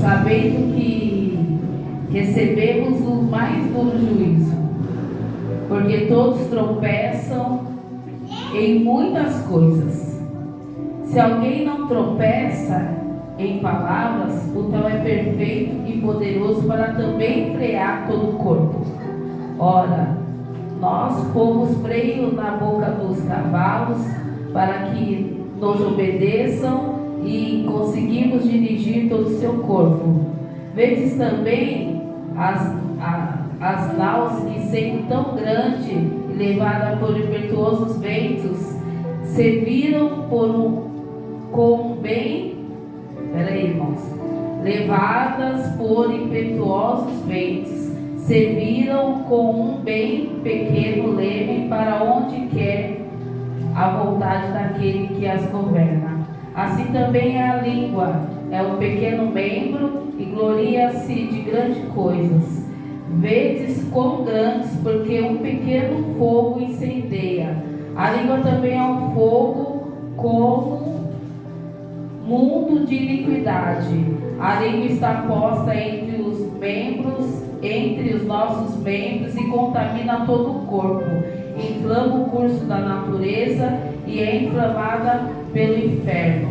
sabendo que recebemos o mais duro juízo, porque todos tropeçam em muitas coisas. Se alguém não tropeça em palavras, o tal é perfeito e poderoso para também frear todo o corpo. Ora, nós pomos freio na boca dos cavalos para que nos obedeçam e conseguimos dirigir todo o seu corpo. Vedes também as naus que, sendo tão grande e levada por impetuosos ventos, serviram com bem, irmãos, levadas por impetuosos ventos, serviram com um bem pequeno leme para onde quer a vontade daquele que as governa. Assim também é a língua, é um pequeno membro e gloria-se de grandes coisas. Vedes quão grandes, porque um pequeno fogo incendeia. A língua também é um fogo como mundo de iniquidade. A língua está posta entre os membros, entre os nossos membros, e contamina todo o corpo, inflama o curso da natureza e é inflamada pelo inferno.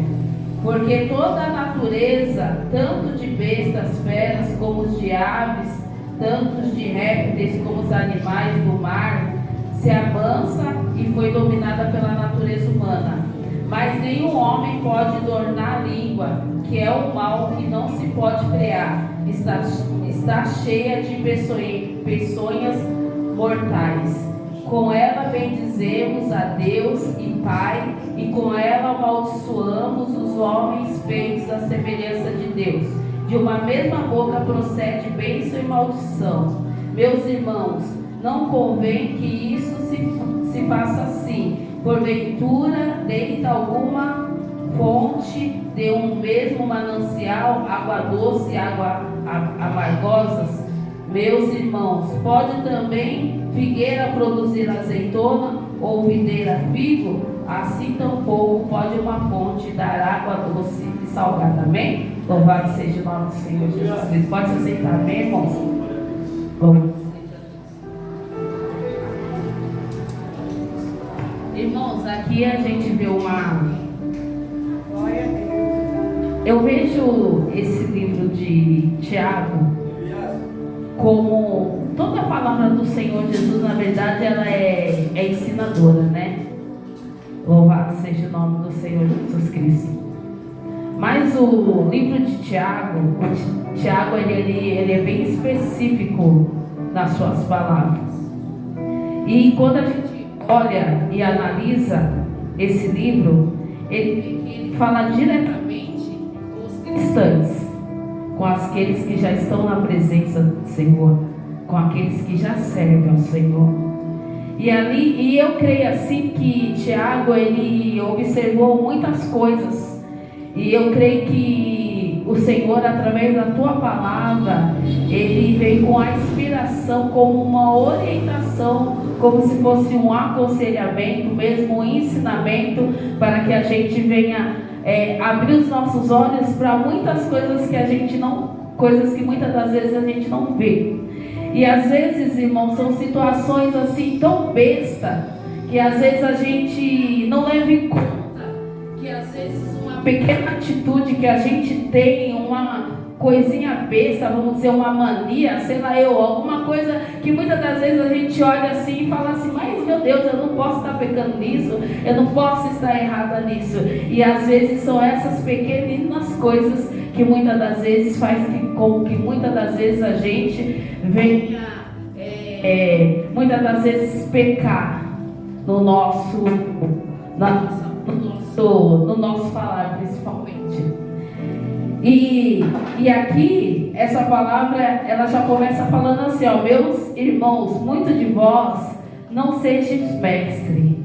Porque toda a natureza, tanto de bestas, feras, como de aves, tanto de répteis como os animais do mar, se amansa e foi dominada pela natureza humana. Mas nenhum homem pode dornar a língua, que é o mal que não se pode frear. Está cheia de peçonhas mortais. Com ela bendizemos a Deus e Pai, e com ela amaldiçoamos os homens feitos à semelhança de Deus. De uma mesma boca procede bênção e maldição. Meus irmãos, não convém que isso se faça assim. Porventura, deita alguma fonte de um mesmo manancial, água doce e água amargosas? Meus irmãos, pode também figueira produzir azeitona ou videira figo? Assim tampouco pode uma fonte dar água doce e salgada. Amém? Louvado seja o nome do Senhor Jesus Cristo. Pode se aceitar, amém, irmãos? Bom. Irmãos, aqui a gente vê eu vejo esse livro de Tiago como toda a palavra do Senhor Jesus, na verdade, ela é ensinadora, né? Louvado seja o nome do Senhor Jesus Cristo. Mas o livro de Tiago, ele é bem específico nas suas palavras. E quando a gente olha e analisa esse livro, ele fala diretamente com os cristãos, com aqueles que já estão na presença do Senhor, com aqueles que já servem ao Senhor. E eu creio assim que Tiago, ele observou muitas coisas, e eu creio que o Senhor, através da tua palavra, ele veio com a inspiração, como uma orientação, como se fosse um aconselhamento, mesmo um ensinamento, para que a gente venha abrir os nossos olhos para muitas coisas que muitas das vezes a gente não vê. E às vezes, irmãos, são situações assim tão besta, que às vezes a gente não leva em conta, que às vezes uma pequena atitude que a gente tem, uma coisinha besta, vamos dizer, uma mania, sei lá alguma coisa que muitas das vezes a gente olha assim e fala assim, mas meu Deus, eu não posso estar pecando nisso, eu não posso estar errada nisso. E às vezes são essas pequenas coisas que muitas das vezes faz com que muitas das vezes a gente venha muitas das vezes pecar no nosso falar, principalmente. E aqui essa palavra, ela já começa falando assim, ó: meus irmãos, muito de vós não sejais mestre.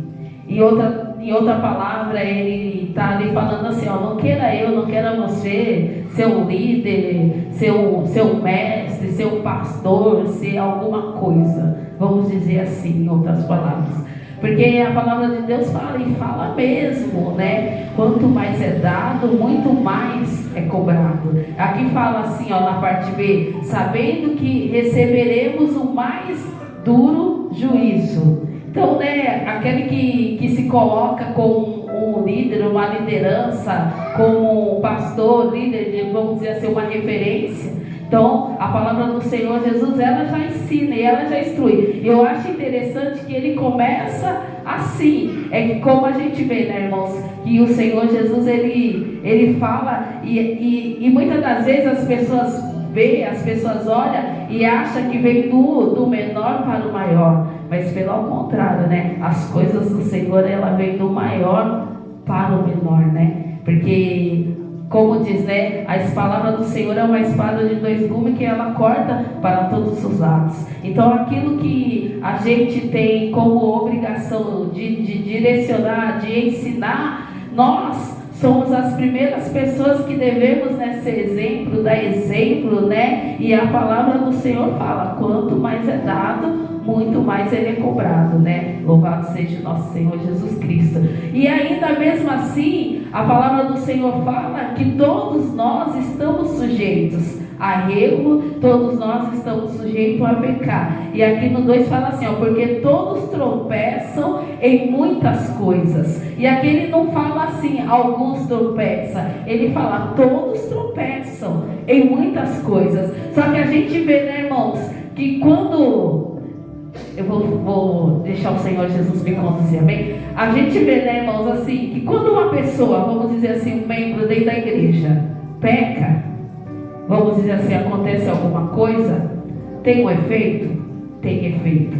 Em outra palavra, ele está ali falando assim, ó: não queira você ser um líder, ser um mestre, ser um pastor, ser alguma coisa, vamos dizer assim, em outras palavras. Porque a palavra de Deus fala, e fala mesmo, né? Quanto mais é dado, muito mais é cobrado. cobrado. Aqui fala assim, ó, na parte B, sabendo que receberemos o mais duro juízo. Então, né, aquele que se coloca como um líder, uma liderança, como um pastor, líder, vamos dizer assim, uma referência. Então, a palavra do Senhor Jesus, ela já ensina e ela já instrui. E eu acho interessante que ele começa assim. É que como a gente vê, né, irmãos, que o Senhor Jesus, ele fala e muitas das vezes as pessoas vê, as pessoas olham e acham que vem do menor para o maior, mas pelo contrário, né? As coisas do Senhor, ela vem do maior para o menor, né? Porque, como diz, né? A palavra do Senhor é uma espada de dois gumes que ela corta para todos os lados. Então, aquilo que a gente tem como obrigação de direcionar, de ensinar, nós somos as primeiras pessoas que devemos, né, ser exemplo, dar exemplo, né? E a palavra do Senhor fala, quanto mais é dado, muito mais ele é cobrado, né? Louvado seja nosso Senhor Jesus Cristo. E ainda mesmo assim, a palavra do Senhor fala que todos nós estamos sujeitos a erro, todos nós estamos sujeitos a pecar. E aqui no 2 fala assim, ó, porque todos tropeçam em muitas coisas. E aqui ele não fala assim, alguns tropeçam, ele fala, todos tropeçam em muitas coisas. Só que a gente vê, né, irmãos, que quando eu vou deixar o Senhor Jesus me conduzir, amém? A gente vê, né, irmãos, assim, que quando uma pessoa, vamos dizer assim, um membro dentro da igreja peca, vamos dizer assim, acontece alguma coisa, tem um efeito? Tem efeito.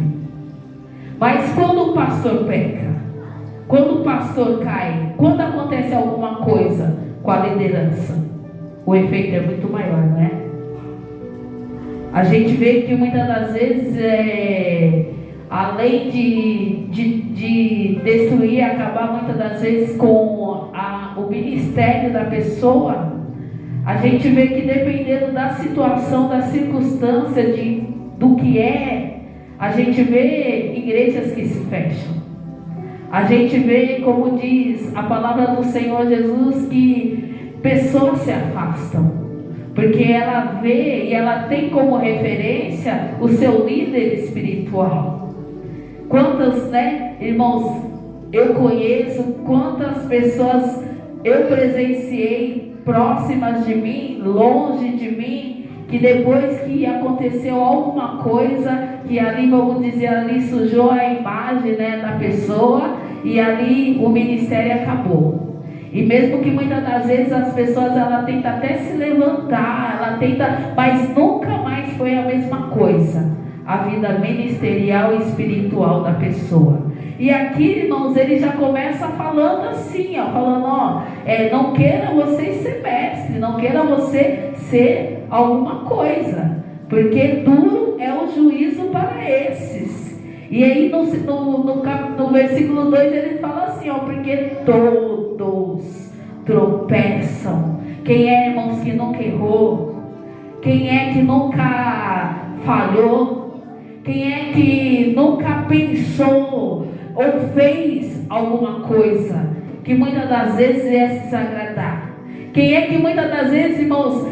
Mas quando o pastor peca, quando o pastor cai, quando acontece alguma coisa com a liderança, o efeito é muito maior, não é? A gente vê que muitas das vezes, além de destruir, acabar muitas das vezes com o ministério da pessoa, a gente vê que dependendo da situação, da circunstância, do que é, a gente vê igrejas que se fecham. A gente vê, como diz a palavra do Senhor Jesus, que pessoas se afastam. Porque ela vê e ela tem como referência o seu líder espiritual. Quantas, né, irmãos, eu conheço, quantas pessoas eu presenciei próximas de mim, longe de mim, que depois que aconteceu alguma coisa, que ali, vamos dizer, ali sujou a imagem, né, da pessoa, e ali o ministério acabou. E mesmo que muitas das vezes as pessoas, ela tenta até se levantar, ela tenta, mas nunca mais foi a mesma coisa, a vida ministerial e espiritual da pessoa. E aqui, irmãos, ele já começa falando assim, ó, falando, ó, não queira você ser mestre, não queira você ser alguma coisa, porque duro é o juízo para esses. E aí no versículo 2 ele fala assim, ó, porque todos tropeçam. Quem é, irmãos, que nunca errou? Quem é que nunca falhou? Quem é que nunca pensou ou fez alguma coisa que muitas das vezes é se desagradar? Quem é que muitas das vezes, irmãos,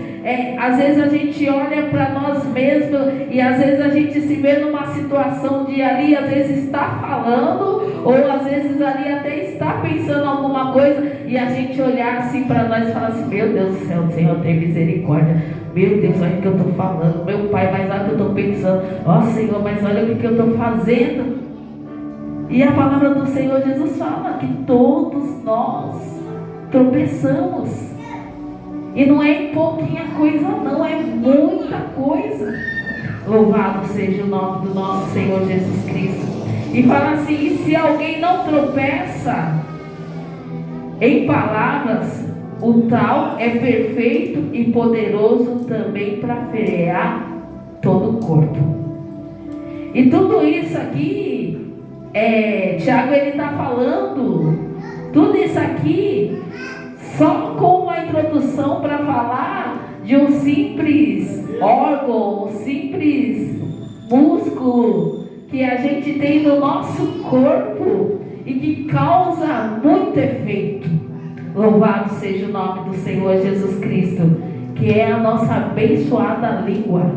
às vezes a gente olha para nós mesmos e às vezes a gente se vê numa situação de ali, às vezes está falando, ou às vezes ali até está pensando alguma coisa, e a gente olhar assim para nós e falar assim, meu Deus do céu, Senhor, tem misericórdia, meu Deus, olha o que eu estou falando, meu Pai, mas olha o que eu estou pensando, ó Senhor, mas olha o que eu estou fazendo. E a palavra do Senhor Jesus fala que todos nós tropeçamos. E não é pouquinha coisa não, é muita coisa. Louvado seja o nome do nosso Senhor Jesus Cristo. E fala assim, e se alguém não tropeça em palavras, o tal é perfeito e poderoso também para frear todo o corpo. E tudo isso aqui, Tiago, ele está falando, tudo isso aqui, só com uma introdução para falar de um simples órgão, um simples músculo que a gente tem no nosso corpo e que causa muito efeito. Louvado seja o nome do Senhor Jesus Cristo, que que é a nossa abençoada língua.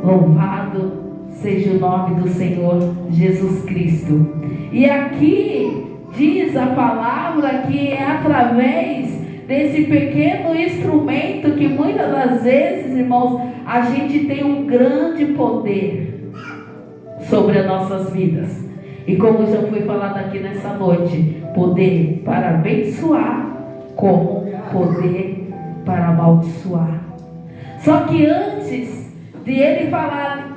Louvado seja o nome do Senhor Jesus Cristo. E aqui diz a palavra que é através desse pequeno instrumento que muitas das vezes, irmãos, a gente tem um grande poder sobre as nossas vidas. E como já foi falado aqui nessa noite, poder para abençoar como poder para amaldiçoar. Só que antes dele falar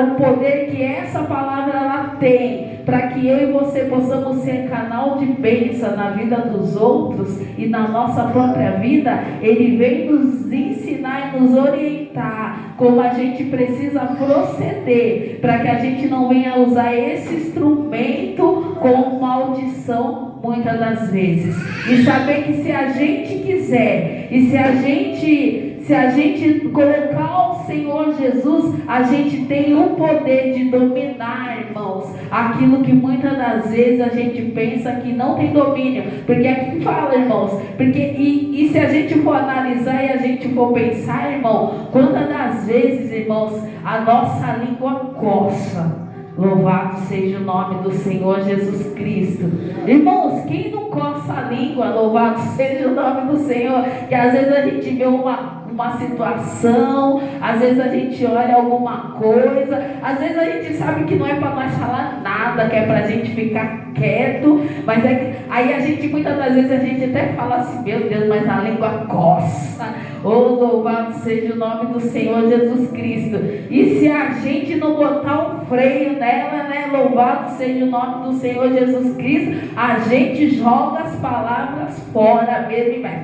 o poder que essa palavra ela tem, para que eu e você possamos ser canal de bênção na vida dos outros e na nossa própria vida, ele vem nos ensinar e nos orientar como a gente precisa proceder, para que a gente não venha usar esse instrumento com maldição muitas das vezes. E saber que se a gente quiser, e se a gente colocar o Senhor Jesus, a gente tem o poder de dominar, irmãos, aquilo que muitas das vezes a gente pensa que não tem domínio. Porque aqui fala, irmãos, e se a gente for analisar e a gente for pensar, irmão, quantas das vezes, irmãos, a nossa língua coça. Louvado seja o nome do Senhor Jesus Cristo. Irmãos, quem não coça a língua, louvado seja o nome do Senhor, que às vezes a gente vê uma situação, às vezes a gente olha alguma coisa, às vezes a gente sabe que não é para nós falar nada, que é para a gente ficar quieto, mas aí a gente, muitas das vezes a gente até fala assim, meu Deus, mas a língua coça. Oh, louvado seja o nome do Senhor Jesus Cristo. E se a gente não botar um freio nela, né? Louvado seja o nome do Senhor Jesus Cristo, a gente joga as palavras fora mesmo e vai.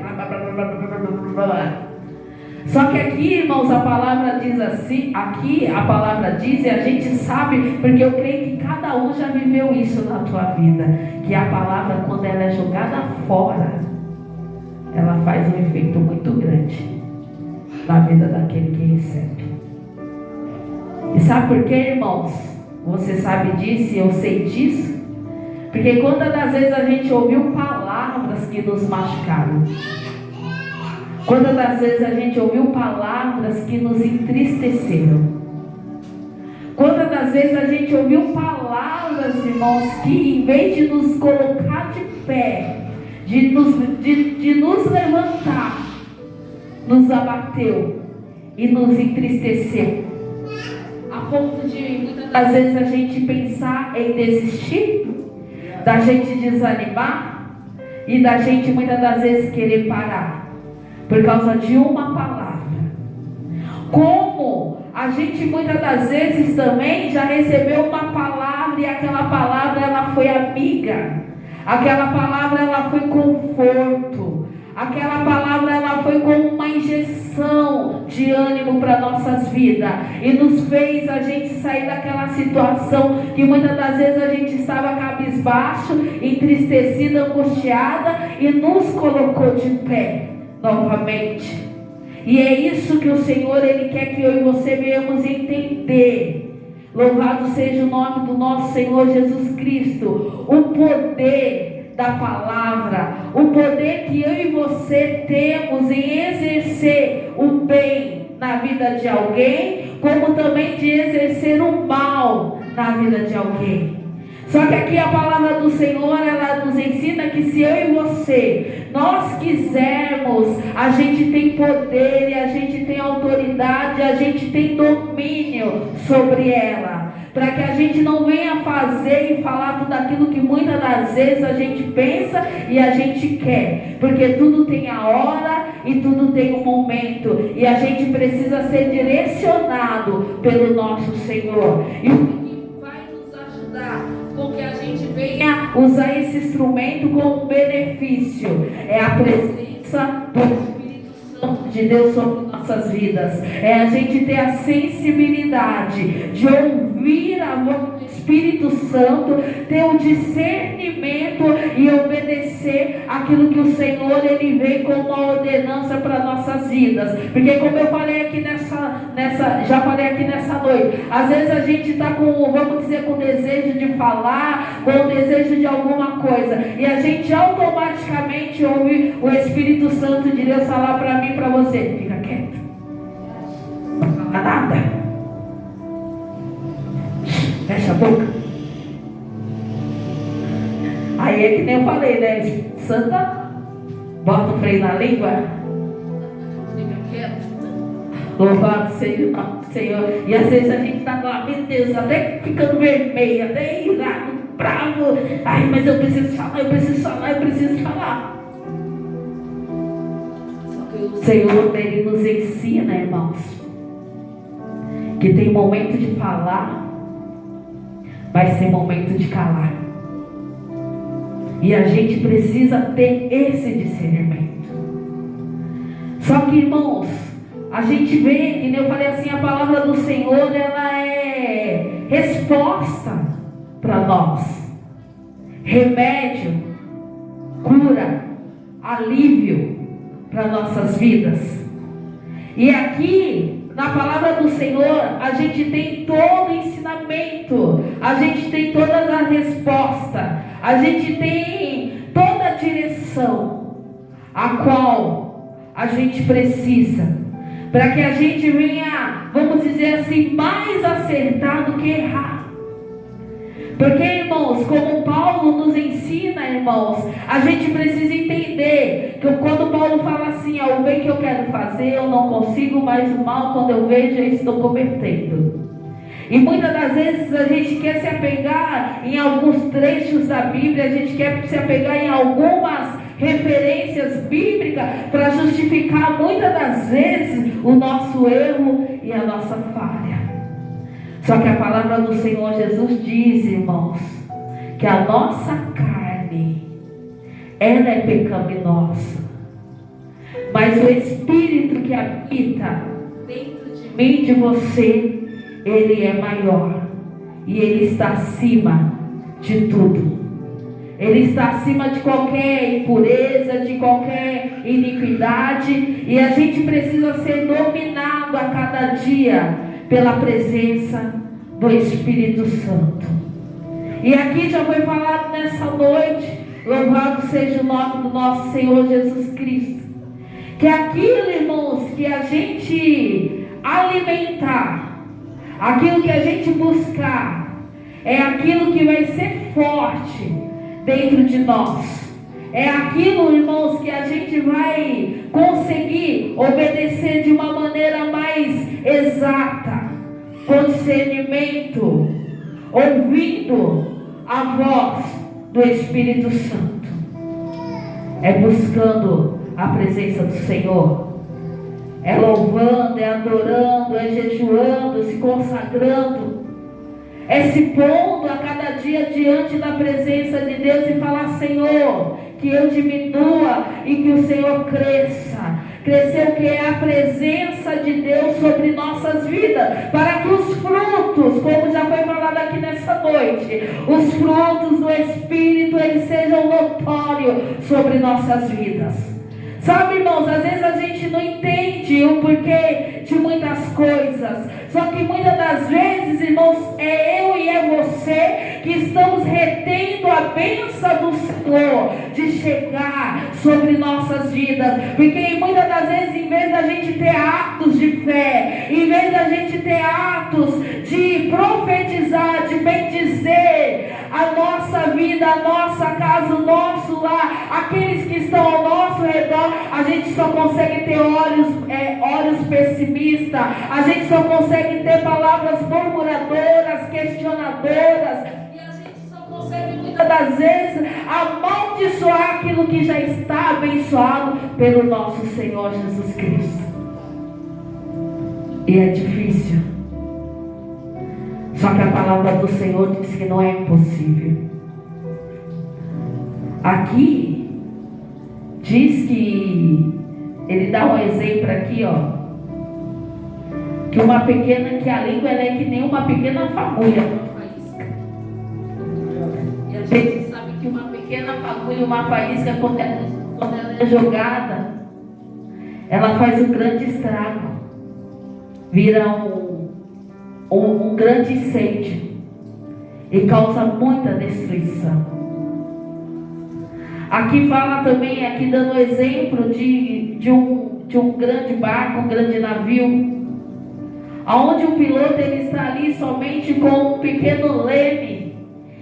Só que aqui, irmãos, a palavra diz assim, aqui a palavra diz, e a gente sabe, porque eu creio que cada um já viveu isso na tua vida, que a palavra, quando ela é jogada fora, ela faz um efeito muito grande na vida daquele que recebe. E sabe por quê, irmãos? Você sabe disso e eu sei disso? Porque quantas das vezes a gente ouviu palavras que nos machucaram? Quantas das vezes a gente ouviu palavras que nos entristeceram? Quantas das vezes a gente ouviu palavras, irmãos, que em vez de nos colocar de pé, de nos levantar, nos abateu e nos entristeceu, a ponto de muitas das vezes a gente pensar em desistir, da gente desanimar e da gente muitas das vezes querer parar por causa de uma palavra. Como a gente muitas das vezes também já recebeu uma palavra e aquela palavra ela foi amiga, aquela palavra ela foi conforto, aquela palavra ela foi como uma injeção de ânimo para nossas vidas e nos fez a gente sair daquela situação que muitas das vezes a gente estava cabisbaixo, entristecida, angustiada, e nos colocou de pé novamente. E é isso que o Senhor ele quer que eu e você venhamos entender. Louvado seja o nome do nosso Senhor Jesus Cristo. O poder da palavra, o poder que eu e você temos em exercer o bem na vida de alguém, como também de exercer o mal na vida de alguém. Só que aqui a palavra do Senhor, ela nos ensina que se eu e você, nós quisermos, a gente tem poder, e a gente tem autoridade, a gente tem domínio sobre ela. Para que a gente não venha fazer e falar tudo aquilo que muitas das vezes a gente pensa e a gente quer. Porque tudo tem a hora e tudo tem um momento. E a gente precisa ser direcionado pelo nosso Senhor. E o que vai nos ajudar com que a gente venha usar esse instrumento como benefício é a presença do Espírito Santo de Deus sobre nossas vidas. É a gente ter a sensibilidade de ouvir a voz do Espírito Santo, ter o discernimento e obedecer aquilo que o Senhor ele vem como uma ordenança para nossas vidas. Porque como eu falei aqui já falei aqui nessa noite, às vezes a gente está com, vamos dizer, com desejo de falar, com desejo de alguma coisa, e a gente automaticamente ouve o Espírito Santo de Deus falar para mim, para você: fica quieto, não fala nada, fecha a boca. Aí é que nem eu falei, né? Santa, bota o freio na língua, fica quieto. Louvado seja o nome do Senhor. E às vezes a gente está lá, meu Deus, até ficando vermelho, até irado, bravo. Ai, mas eu preciso falar, eu preciso falar, eu preciso falar. Só que o Senhor, ele nos ensina, irmãos, que tem momento de falar, vai ser momento de calar. E a gente precisa ter esse discernimento. Só que, irmãos, a gente vê, que nem eu falei assim, a palavra do Senhor, ela é resposta para nós. Remédio, cura, alívio para nossas vidas. E aqui, na palavra do Senhor, a gente tem todo o ensinamento, a gente tem toda a resposta, a gente tem toda a direção a qual a gente precisa, para que a gente venha, vamos dizer assim, mais acertar do que errar. Porque, irmãos, como Paulo nos ensina, irmãos, a gente precisa entender que quando Paulo fala assim, o bem que eu quero fazer, eu não consigo, mas o mal, quando eu vejo, eu estou cometendo. E muitas das vezes a gente quer se apegar em alguns trechos da Bíblia, a gente quer se apegar em algumas referências bíblicas para justificar muitas das vezes o nosso erro e a nossa falha. Só que a palavra do Senhor Jesus diz, irmãos, que a nossa carne, ela é pecaminosa, mas o Espírito que habita dentro de mim e de você, ele é maior, e ele está acima de tudo. Ele está acima de qualquer impureza, de qualquer iniquidade, e a gente precisa ser dominado a cada dia pela presença do Espírito Santo. E aqui já foi falado nessa noite, louvado seja o nome do nosso Senhor Jesus Cristo, que aquilo, irmãos, que a gente alimentar, aquilo que a gente buscar, é aquilo que vai ser forte dentro de nós. É aquilo, irmãos, que a gente vai conseguir obedecer de uma maneira mais exata, com discernimento, ouvindo a voz do Espírito Santo. É buscando a presença do Senhor, é louvando, é adorando, é jejuando, se consagrando, é se pondo a cada dia diante da presença de Deus e falar: Senhor, que eu diminua e que o Senhor cresça. Crescer o que é a presença de Deus sobre nossas vidas, para que os frutos, como já foi falado aqui nessa noite, os frutos do Espírito, eles sejam notórios sobre nossas vidas. Sabe, irmãos, às vezes a gente não entende o porquê de muitas coisas. Só que muitas das vezes, irmãos, é eu e é você que estamos retendo a bênção do Senhor de chegar sobre nossas vidas. Porque muitas das vezes, em vez da gente ter atos de fé, em vez da gente ter atos de profetizar, de bendizer a nossa vida, a nossa casa, o nosso lar, aqueles que estão ao nosso redor, a gente só consegue ter olhos pessimistas, a gente só consegue ter palavras murmuradoras, questionadoras, e a gente só consegue muitas das vezes amaldiçoar aquilo que já está abençoado pelo nosso Senhor Jesus Cristo. E é difícil. Só que a palavra do Senhor diz que não é impossível. Aqui diz que ele dá um exemplo aqui, que uma pequena, que a língua ela é que nem uma pequena fagulha. agulha, uma faísca, quando ela é jogada, ela faz um grande estrago, vira um grande incêndio e causa muita destruição. Aqui fala também, aqui dando exemplo de um grande barco, um grande navio, onde o piloto ele está ali somente com um pequeno leme,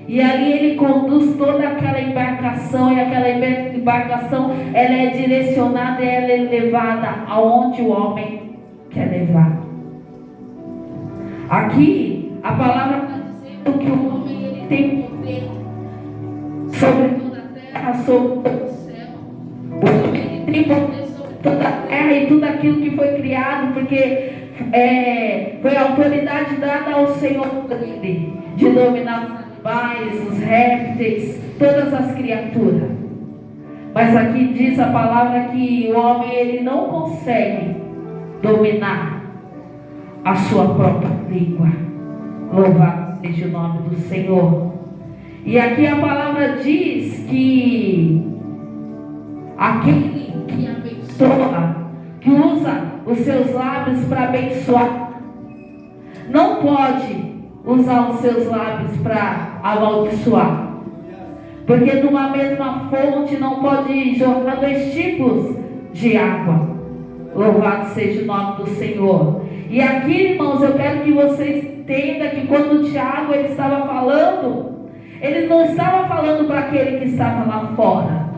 e ali ele conduz toda aquela embarcação, e aquela embarcação ela é direcionada, ela é levada aonde o homem quer levar. Aqui a palavra está dizendo que o homem ele tem poder sobre toda a terra, sobre todo o céu. O homem ele tem poder sobre toda a terra e tudo aquilo que foi criado, porque foi a autoridade dada ao Senhor dele, de dominar os animais, os répteis, todas as criaturas. Mas aqui diz a palavra que o homem ele não consegue dominar a sua própria língua. Louvado seja o nome do Senhor. E aqui a palavra diz que aquele que abençoa, que usa os seus lábios para abençoar, não pode usar os seus lábios para amaldiçoar, porque numa mesma fonte não pode jorrar dois tipos de água. Louvado seja o nome do Senhor. E aqui, irmãos, eu quero que vocês entendam que quando o Tiago ele estava falando, ele não estava falando para aquele que estava lá fora,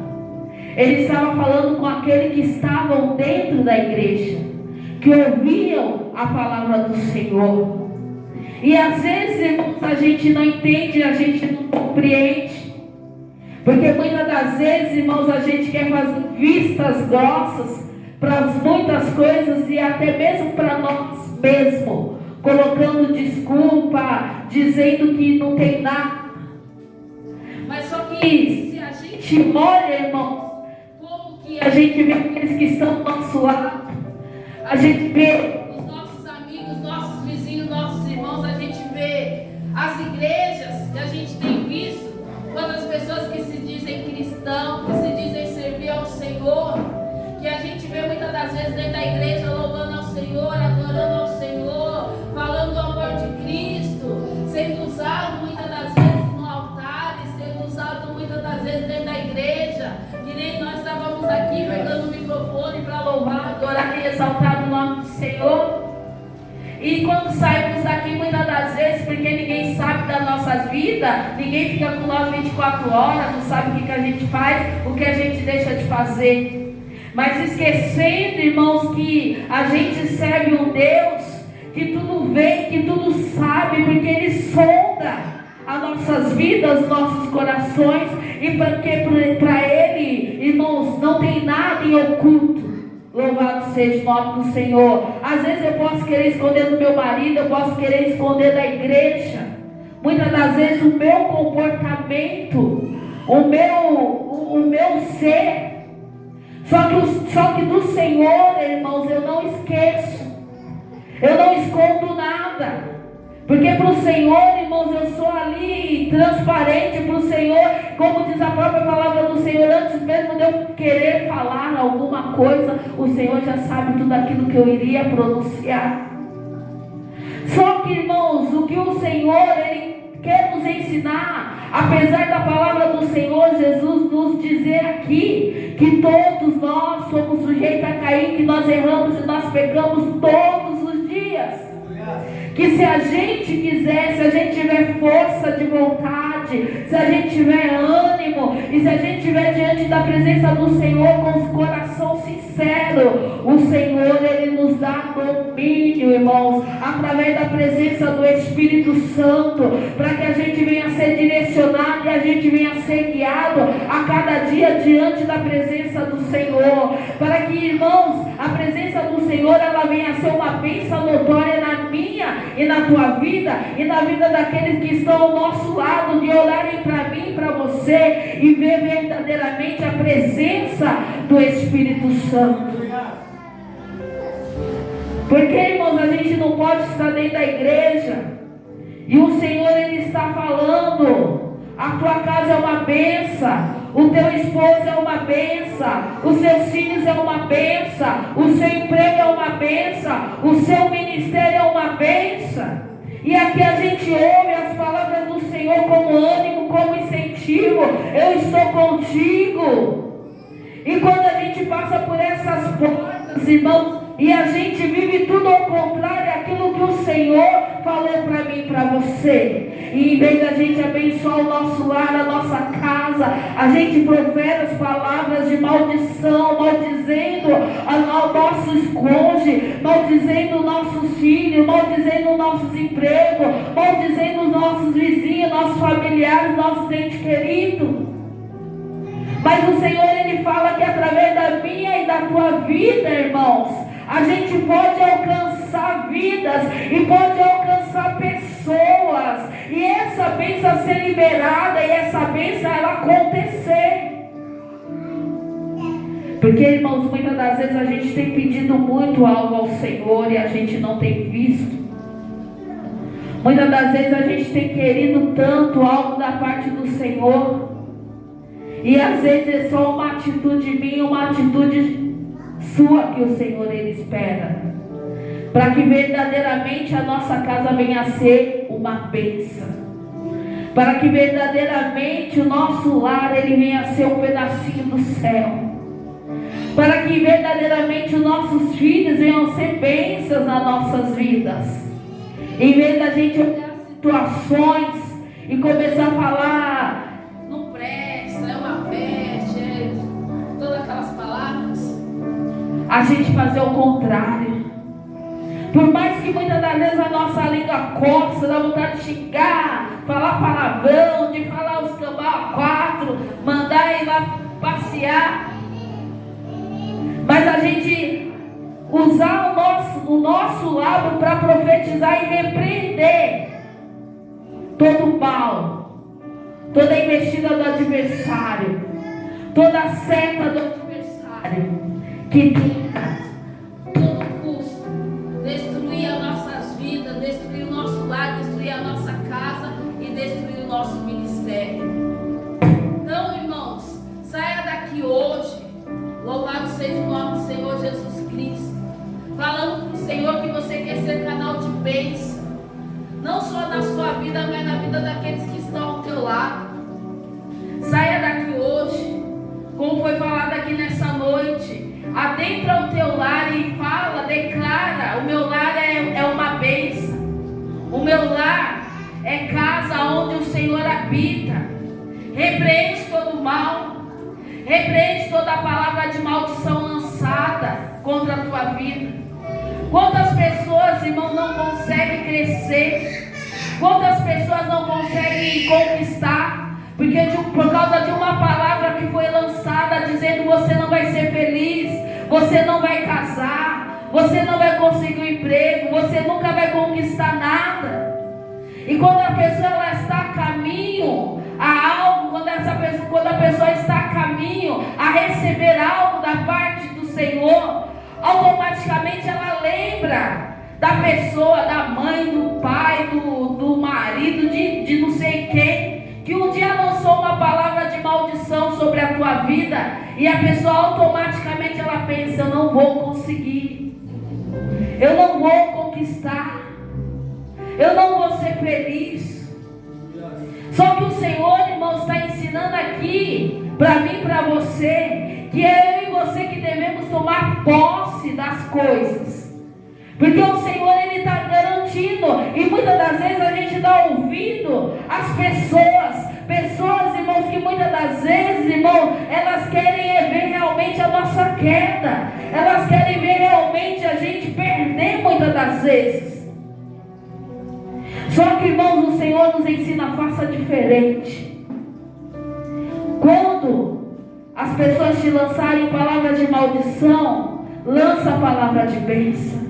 ele estava falando com aqueles que estavam dentro da igreja, que ouviam a palavra do Senhor. E às vezes, irmãos, a gente não entende, a gente não compreende, porque muitas das vezes, irmãos, a gente quer fazer vistas grossas para muitas coisas e até mesmo para nós mesmos, colocando desculpa, dizendo que não tem nada. Mas só que se a gente olha, irmãos, como que a gente vê aqueles que estão do nosso lado, a gente vê os nossos amigos, nossos vizinhos, nossos irmãos, a gente vê as igrejas que a gente tem visto, quantas pessoas que se dizem cristãos, que se dizem servir ao Senhor, que a gente vê muitas das vezes dentro da igreja louvando ao Senhor, adorando ao Senhor, falando do amor de Cristo, sendo usado muitas das vezes no altar, sendo usado muitas das vezes dentro da igreja, que nem nós estávamos aqui pegando o microfone para louvar, adorar e exaltar o nome do Senhor. E quando saímos daqui muitas das vezes, porque ninguém sabe das nossas vidas, ninguém fica com nós 24 horas, não sabe o que a gente faz, o que a gente deixa de fazer. Mas esquecendo, irmãos, que a gente serve um Deus que tudo vê, que tudo sabe, porque Ele sonda as nossas vidas, nossos corações, e porque para Ele, irmãos, não tem nada em oculto. Louvado seja o nome do Senhor. Às vezes eu posso querer esconder do meu marido, eu posso querer esconder da igreja. Muitas das vezes o meu comportamento, o meu ser. Só que do Senhor, irmãos, eu não esqueço. Eu não escondo nada. Porque para o Senhor, irmãos, eu sou ali transparente para o Senhor. Como diz a própria palavra do Senhor, antes mesmo de eu querer falar alguma coisa, o Senhor já sabe tudo aquilo que eu iria pronunciar. Só que, irmãos, o que o Senhor, Ele quer nos ensinar, apesar da palavra do Senhor Jesus nos dizer aqui, que todos nós somos sujeitos a cair, que nós erramos e nós pecamos todos os dias. Que se a gente quiser, se a gente tiver força de vontade, se a gente tiver ânimo, e se a gente estiver diante da presença do Senhor com o coração sincero, o Senhor, Ele nos dá domínio, irmãos, através da presença do Espírito Santo, para que a gente venha ser direcionado e a gente venha ser guiado a cada dia diante da presença do Senhor, para que, irmãos, a presença do Senhor, ela venha ser uma bênção notória na minha e na tua vida e na vida daqueles que estão ao nosso lado, de olharem para mim e para você e ver verdadeiramente a presença do Espírito Santo. Porque, irmãos, a gente não pode estar dentro da igreja e o Senhor, Ele está falando: a tua casa é uma bênção, O teu esposo é uma bênção, os seus filhos é uma bênção, o seu emprego é uma bênção, o seu ministério é uma bênção. E aqui a gente ouve as palavras do Senhor como ânimo, como incentivo. Eu estou contigo. E quando a gente passa por essas portas, irmãos, e a gente vive tudo ao contrário daquilo que o Senhor falou para mim e para você. E em vez da gente abençoar o nosso lar, a nossa casa, a gente profere as palavras de maldição, maldizendo os nossos cônjuges, maldizendo nossos filhos, maldizendo nossos empregos, maldizendo os nossos vizinhos, nossos familiares, nossos entes queridos. Mas o Senhor, Ele fala que através da minha e da tua vida, irmãos, a gente pode alcançar vidas e pode alcançar pessoas. E essa bênção ser liberada e essa bênção ela acontecer. Porque, irmãos, muitas das vezes a gente tem pedido muito algo ao Senhor e a gente não tem visto. Muitas das vezes a gente tem querido tanto algo da parte do Senhor. E às vezes é só uma atitude minha, uma atitude sua que o Senhor Ele espera. Para que verdadeiramente a nossa casa venha a ser uma bênção. Para que verdadeiramente o nosso lar ele venha a ser um pedacinho do céu. Para que verdadeiramente os nossos filhos venham a ser bênçãos nas nossas vidas. Em vez da gente olhar situações e começar a falar, não presta, é uma peste, todas aquelas palavras, a gente fazer o contrário. Por mais que muitas das vezes a nossa língua coça, dá vontade de xingar, falar palavrão, de falar os cambau a quatro, mandar ir lá passear, mas a gente usar o nosso lábio para profetizar e repreender todo o mal, toda a investida do adversário, toda a seta do adversário que tenta todo custo destruir as nossas vidas, destruir o nosso lar, destruir a nossa casa e destruir o nosso ministério. Então, irmãos, saia daqui hoje, louvado seja o nome do Senhor Jesus Cristo, falando com o Senhor que você quer ser canal de bênção, não só na sua vida, mas na vida daqueles que estão ao teu lado. Saia daqui hoje, como foi falado aqui nessa noite, adentra o teu lar e fala, declara, o meu lar é uma bênção, o meu lar é casa onde o Senhor habita. Repreende todo o mal, repreende toda a palavra de maldição lançada contra a tua vida. Quantas pessoas, irmão, não conseguem crescer? Quantas pessoas não conseguem conquistar? Porque por causa de uma palavra que foi lançada dizendo você não vai ser feliz, você não vai casar, você não vai conseguir um emprego, você nunca vai conquistar nada. E quando a pessoa ela está a caminho a algo, quando a pessoa está a caminho a receber algo da parte do Senhor, automaticamente ela lembra da pessoa, da mãe, do pai, do marido, de não sei quem, que um dia lançou uma palavra de maldição sobre a tua vida, e a pessoa automaticamente ela pensa, eu não vou conseguir, eu não vou conquistar, eu não vou ser feliz. Só que o Senhor, irmão, está ensinando aqui para mim e para você, que é eu e você que devemos tomar posse das coisas, porque o Senhor ele está garantindo. E muitas das vezes a gente dá ouvido às pessoas, irmãos, que muitas das vezes, irmão, elas querem ver realmente a nossa queda, elas querem ver realmente a gente perder muitas das vezes. Só que, irmãos, o Senhor nos ensina, faça diferente. Quando as pessoas te lançarem palavras de maldição, lança a palavra de bênção.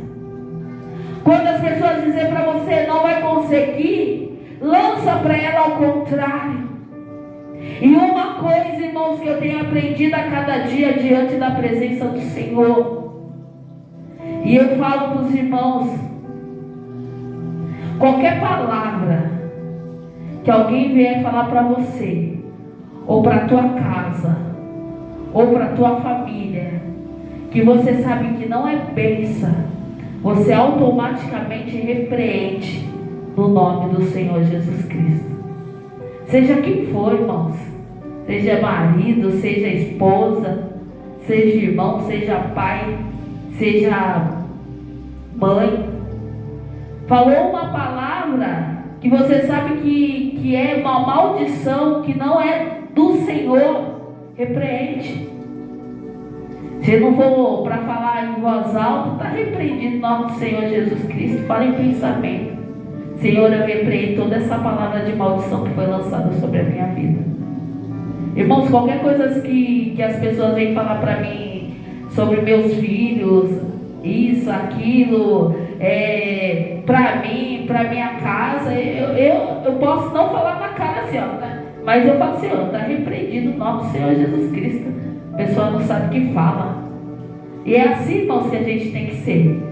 Quando as pessoas dizem para você não vai conseguir, lança para ela ao contrário. E uma coisa, irmãos, que eu tenho aprendido a cada dia diante da presença do Senhor, e eu falo para os irmãos, qualquer palavra que alguém vier falar para você, ou para a tua casa, ou para a tua família, que você sabe que não é bênção, você automaticamente repreende no nome do Senhor Jesus Cristo. Seja quem for, irmãos, seja marido, seja esposa, seja irmão, seja pai, seja mãe, falou uma palavra que você sabe que é uma maldição, que não é do Senhor, repreende. Se não for para falar em voz alta, está repreendido no nome do Senhor Jesus Cristo. Fala em pensamento: Senhor, eu repreendo toda essa palavra de maldição que foi lançada sobre a minha vida. Irmãos, qualquer coisa que as pessoas vêm falar para mim sobre meus filhos, isso, aquilo, para mim, para minha casa, eu posso não falar na cara assim, ó, né? Mas eu falo, Senhor, está repreendido no nome do Senhor Jesus Cristo. A pessoa não sabe o que fala. E é assim, irmãos, que a gente tem que ser.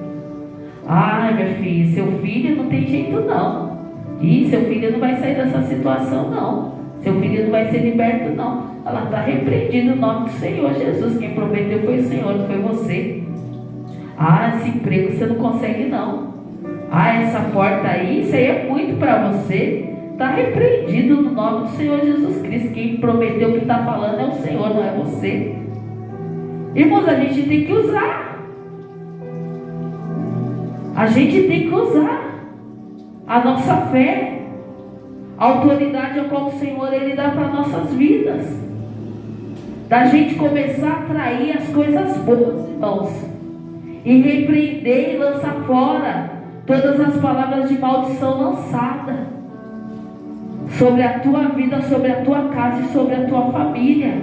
Ai, meu filho, seu filho não tem jeito não. E seu filho não vai sair dessa situação não. Seu filho não vai ser liberto não. Ela está repreendido no nome do Senhor Jesus. Quem prometeu foi o Senhor, não foi você. Ah, esse emprego você não consegue não. Ah, essa porta aí, isso aí é muito para você. Está repreendido no nome do Senhor Jesus Cristo. Quem prometeu que está falando é o Senhor, não é você. Irmãos, a gente tem que usar. A gente tem que usar a nossa fé. A autoridade é como o Senhor Ele dá para nossas vidas. Da gente começar a atrair as coisas boas, irmãos. E repreender e lançar fora todas as palavras de maldição lançadas sobre a tua vida, sobre a tua casa e sobre a tua família.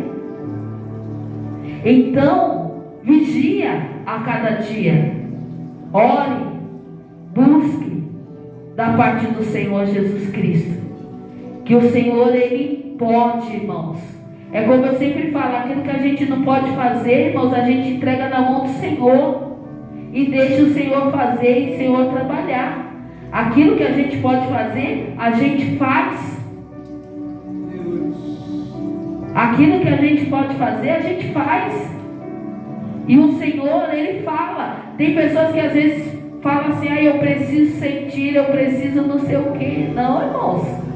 Então, vigia a cada dia. Ore, busque da parte do Senhor Jesus Cristo. Que o Senhor, Ele pode, irmãos. É como eu sempre falo, aquilo que a gente não pode fazer, irmãos, a gente entrega na mão do Senhor. E deixa o Senhor fazer e o Senhor trabalhar. Aquilo que a gente pode fazer, a gente faz. Aquilo que a gente pode fazer, a gente faz. E o Senhor, Ele fala. Tem pessoas que às vezes falam assim, eu preciso sentir, eu preciso não sei o quê. Não, irmãos.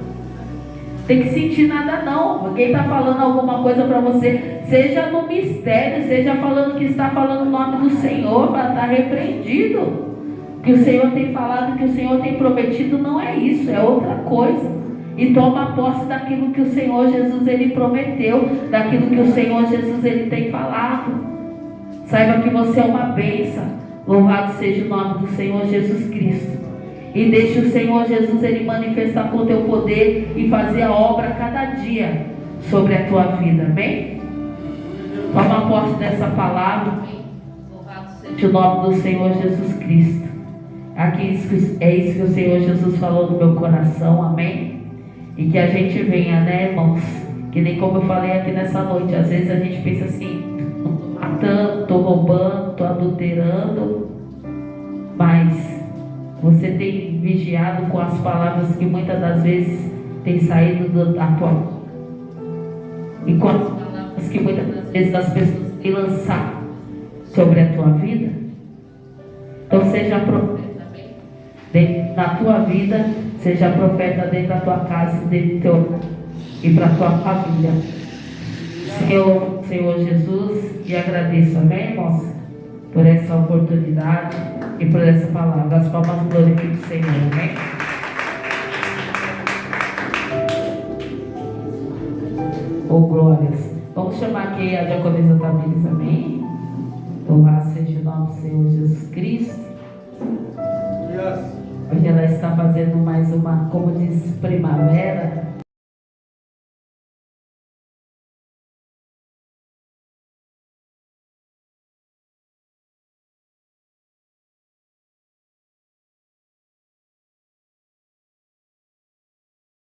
Tem que sentir nada não. Quem está falando alguma coisa para você, seja no mistério, seja falando que está falando o nome do Senhor, para estar repreendido. O que o Senhor tem falado, o que o Senhor tem prometido, não é isso, é outra coisa. E toma posse daquilo que o Senhor Jesus Ele prometeu, daquilo que o Senhor Jesus Ele tem falado. Saiba que você é uma bênção. Louvado seja o nome do Senhor Jesus Cristo. E deixe o Senhor Jesus Ele manifestar com o teu poder e fazer a obra a cada dia sobre a tua vida, amém? Toma posse dessa palavra. Louvado seja o nome do Senhor Jesus Cristo. Aqui é isso que o Senhor Jesus falou no meu coração, amém? E que a gente venha, né, irmãos? Que nem como eu falei aqui nessa noite, às vezes a gente pensa assim, estou matando, estou roubando, estou adulterando, mas você tem vigiado com as palavras que muitas das vezes tem saído da tua boca, e com as palavras que muitas das vezes as pessoas têm lançado sobre a tua vida. Então seja profeta dentro da tua vida, seja profeta dentro da tua casa, dentro do teu e para a tua família. Senhor Jesus, e agradeço, amém, irmãos, por essa oportunidade e por essa palavra. As palmas glorificam o Senhor, amém? Oh, glórias. Vamos chamar aqui a diaconisa Tamires, amém? Louvado seja o nome do Senhor Jesus Cristo. Hoje ela está fazendo mais uma, como diz, primavera.